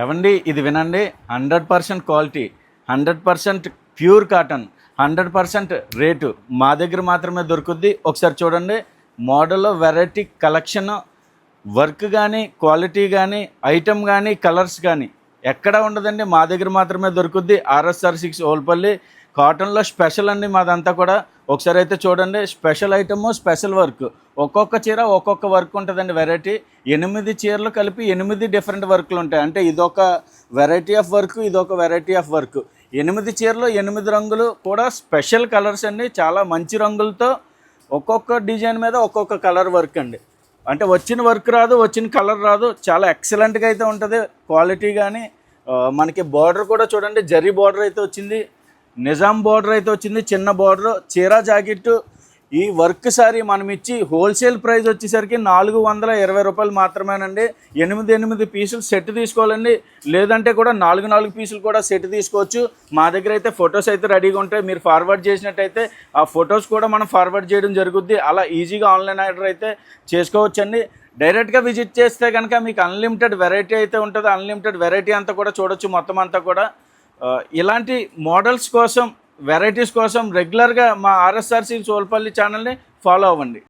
ఏవండి ఇది వినండి, 100% క్వాలిటీ, 100% ప్యూర్ కాటన్, 100% రేటు మా దగ్గర మాత్రమే దొరుకుద్ది. ఒకసారి చూడండి, మోడల్, వెరైటీ, కలెక్షన్, వర్క్ కానీ, క్వాలిటీ కానీ, ఐటమ్ కానీ, కలర్స్ కానీ ఎక్కడ ఉండదండి, మా దగ్గర మాత్రమే దొరుకుద్ది. RSR 6 ఓల్పల్లి. కాటన్లో స్పెషల్ అండి మాదంతా కూడా. ఒకసారి అయితే చూడండి, స్పెషల్ ఐటమ్, స్పెషల్ వర్క్. ఒక్కొక్క చీర ఒక్కొక్క వర్క్ ఉంటుందండి. వెరైటీ 8 చీరలు కలిపి 8 డిఫరెంట్ వర్క్లు ఉంటాయి. అంటే ఇదొక వెరైటీ ఆఫ్ వర్క్, ఇదొక వెరైటీ ఆఫ్ వర్క్. 8 చీరలు 8 రంగులు కూడా స్పెషల్ కలర్స్ అండి. చాలా మంచి రంగులతో ఒక్కొక్క డిజైన్ మీద ఒక్కొక్క కలర్ వర్క్ అండి. అంటే వచ్చిన వర్క్ రాదు, వచ్చిన కలర్ రాదు. చాలా ఎక్సలెంట్గా అయితే ఉంటుంది క్వాలిటీ. కానీ మనకి బార్డర్ కూడా చూడండి, జరీ బార్డర్ అయితే వచ్చింది, నిజాం బార్డర్ అయితే వచ్చింది, చిన్న బార్డర్. చీరా జాకెట్టు ఈ వర్క్ సారీ మనం ఇచ్చి హోల్సేల్ ప్రైస్ వచ్చేసరికి 420 రూపాయలు మాత్రమేనండి. 8 పీసులు సెట్ తీసుకోవాలండి, లేదంటే కూడా 4 పీసులు కూడా సెట్ తీసుకోవచ్చు. మా దగ్గర అయితే ఫొటోస్ అయితే రెడీగా ఉంటాయి. మీరు ఫార్వర్డ్ చేసినట్టయితే ఆ ఫొటోస్ కూడా మనం ఫార్వర్డ్ చేయడం జరుగుద్ది. అలా ఈజీగా ఆన్లైన్ ఆర్డర్ అయితే చేసుకోవచ్చండి. డైరెక్ట్గా విజిట్ చేస్తే కనుక మీకు అన్లిమిటెడ్ వెరైటీ అయితే ఉంటుంది. అన్లిమిటెడ్ వెరైటీ అంతా కూడా చూడొచ్చు. మొత్తం అంతా కూడా ఇలాంటి మోడల్స్ కోసం, వెరైటీస్ కోసం రెగ్యులర్గా మా RSR 6 ఓల్పల్లి ఛానల్ని ఫాలో అవ్వండి.